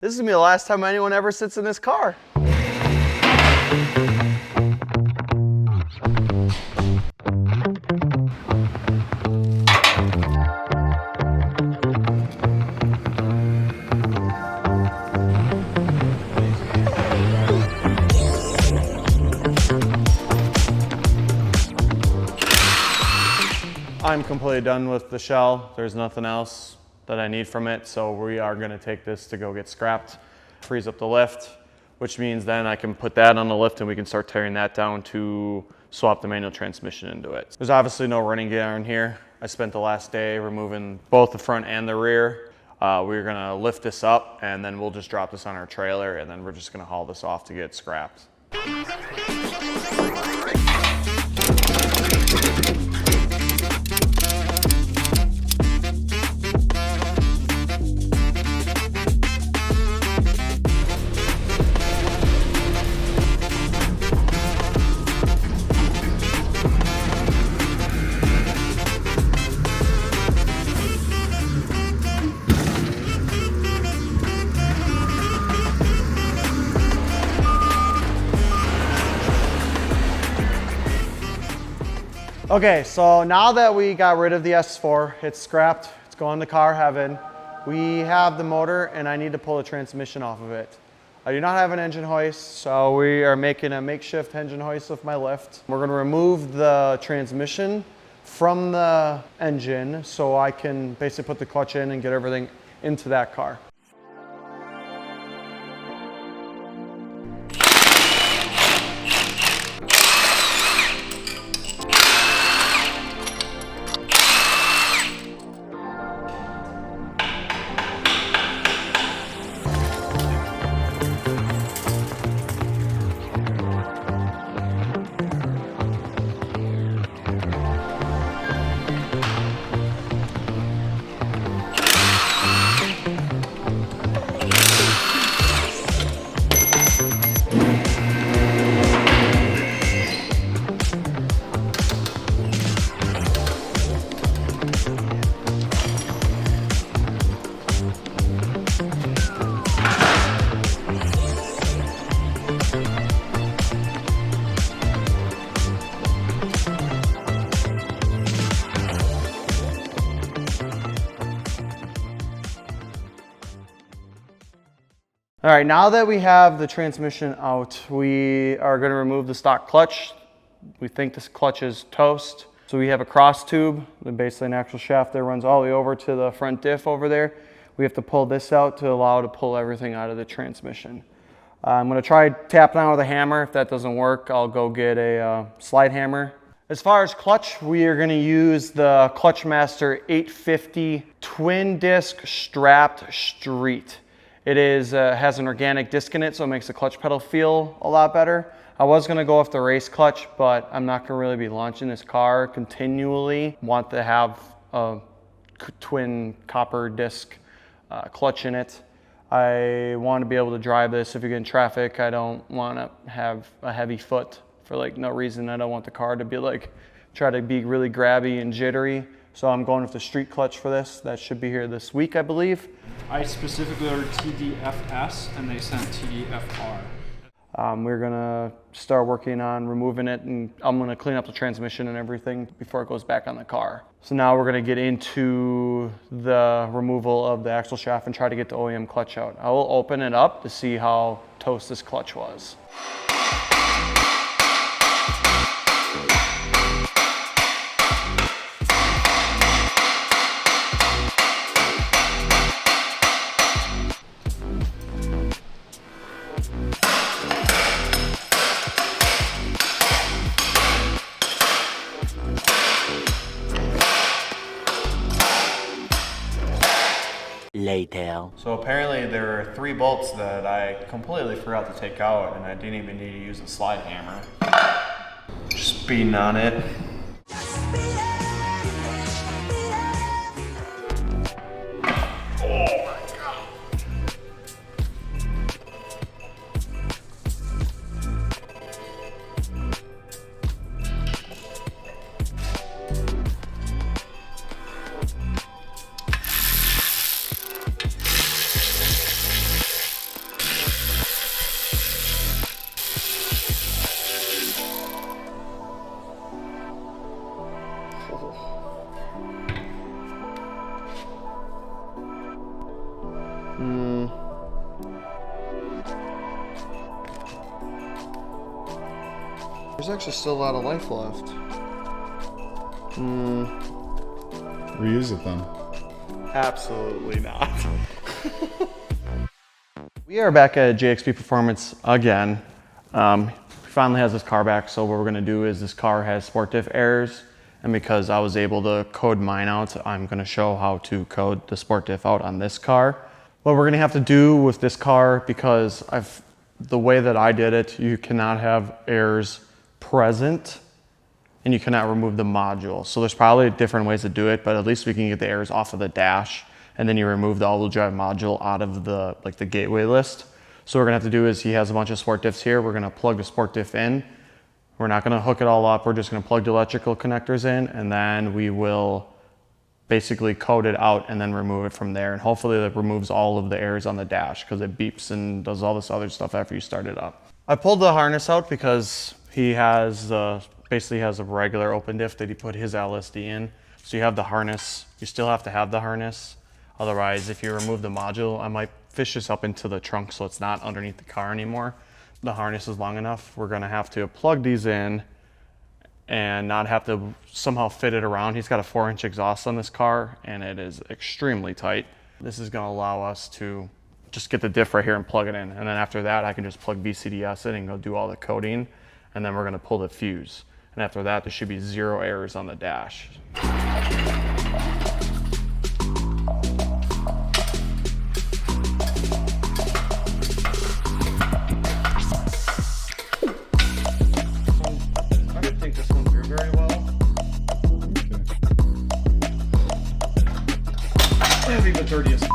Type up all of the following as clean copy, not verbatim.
This is gonna be the last time anyone ever sits in this car. I'm completely done with the shell. There's nothing else that I need from it, so we are going to take this to go get scrapped, freeze up the lift, which means then I can put that on the lift and we can start tearing that down to swap the manual transmission into it. There's obviously no running gear in here. I spent the last day removing both the front and the rear. We're going to lift this up and then we'll just drop this on our trailer and then we're just going to haul this off to get scrapped. Okay, so now that we got rid of the S4, it's scrapped, it's going to car heaven. We have the motor and I need to pull the transmission off of it. I do not have an engine hoist, so we are making a makeshift engine hoist with my lift. We're gonna remove the transmission from the engine so I can basically put the clutch in and get everything into that car. All right, now that we have the transmission out, we are going to remove the stock clutch. We think this clutch is toast. So we have a cross tube, basically an actual shaft that runs all the way over to the front diff over there. We have to pull this out to allow to pull everything out of the transmission. I'm going to try tapping on with a hammer. If that doesn't work, I'll go get a slide hammer. As far as clutch, we are going to use the Clutchmaster 850 twin disc strapped street. It has an organic disc in it, so it makes the clutch pedal feel a lot better. I was going to go off the race clutch, but I'm not going to really be launching this car continually. Want to have a twin copper disc clutch in it. I want to be able to drive this if you get in traffic. I don't want to have a heavy foot for like no reason. I don't want the car to be like, try to be really grabby and jittery. So I'm going with the street clutch for this. That should be here this week, I believe. I specifically ordered TDFS and they sent TDFR. We're gonna start working on removing it and I'm gonna clean up the transmission and everything before it goes back on the car. So now we're gonna get into the removal of the axle shaft and try to get the OEM clutch out. I will open it up to see how toast this clutch was. Later. So apparently there were 3 bolts that I completely forgot to take out and I didn't even need to use a slide hammer. Just beating on it. There's actually still a lot of life left. Reuse it then. Absolutely not. We are back at JXB Performance again. He finally has his car back, so what we're gonna do is this car has Sport Diff errors, and because I was able to code mine out, I'm gonna show how to code the Sport Diff out on this car. What we're gonna have to do with this car, because the way that I did it, you cannot have errors present and you cannot remove the module. So there's probably different ways to do it, but at least we can get the errors off of the dash, and then you remove the all-wheel drive module out of the gateway list. So what we're gonna have to do is, he has a bunch of Sport Diffs here. We're gonna plug the Sport Diff in. We're not gonna hook it all up. We're just gonna plug the electrical connectors in, and then we will basically code it out and then remove it from there. And hopefully that removes all of the errors on the dash, because it beeps and does all this other stuff after you start it up. I pulled the harness out because he has basically has a regular open diff that he put his LSD in. So you have the harness, you still have to have the harness. Otherwise, if you remove the module, I might fish this up into the trunk so it's not underneath the car anymore. The harness is long enough. We're gonna have to plug these in and not have to somehow fit it around. He's got a 4-inch exhaust on this car and it is extremely tight. This is gonna allow us to just get the diff right here and plug it in. And then after that, I can just plug VCDS in and go do all the coding. And then we're gonna pull the fuse. And after that, there should be 0 errors on the dash. I didn't think this went through very well. That'd be the dirtiest.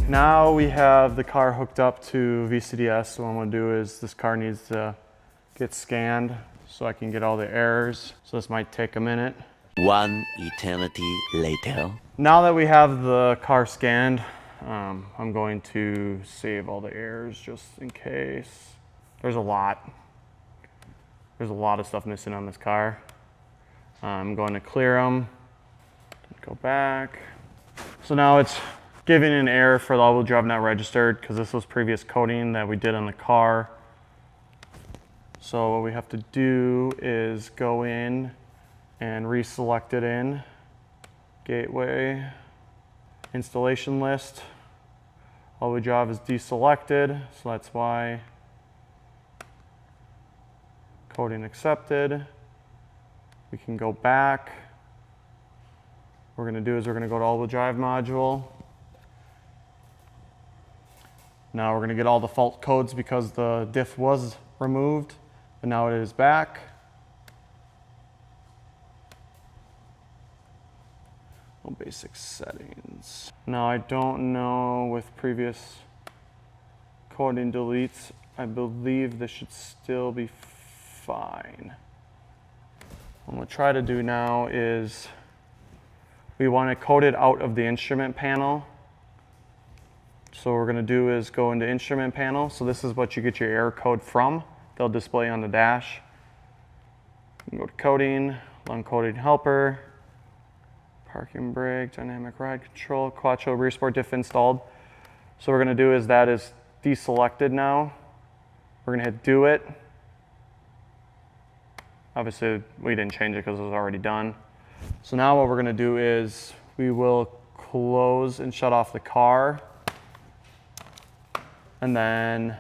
Now we have the car hooked up to VCDS. So what I'm gonna do is, this car needs to get scanned so I can get all the errors. So this might take a minute. One eternity later. Now that we have the car scanned, I'm going to save all the errors just in case. There's a lot. There's a lot of stuff missing on this car. I'm going to clear them, go back. So now it's giving an error for the all-wheel drive not registered, because this was previous coding that we did on the car. So what we have to do is go in and reselect it in gateway installation list. All-wheel drive is deselected, so that's why. Coding accepted. We can go back. What we're gonna do is we're gonna go to all-wheel drive module. Now we're gonna get all the fault codes because the diff was removed, but now it is back. Oh, basic settings. Now I don't know with previous coding deletes, I believe this should still be fine. What I'm gonna try to do now is, we wanna code it out of the instrument panel. So what we're gonna do is go into instrument panel. So this is what you get your error code from. They'll display on the dash. You can go to coding, uncoded helper, parking brake, dynamic ride control, Quattro rear sport diff installed. So what we're gonna do is, that is deselected now. We're gonna hit do it. Obviously we didn't change it because it was already done. So now what we're gonna do is, we will close and shut off the car. And then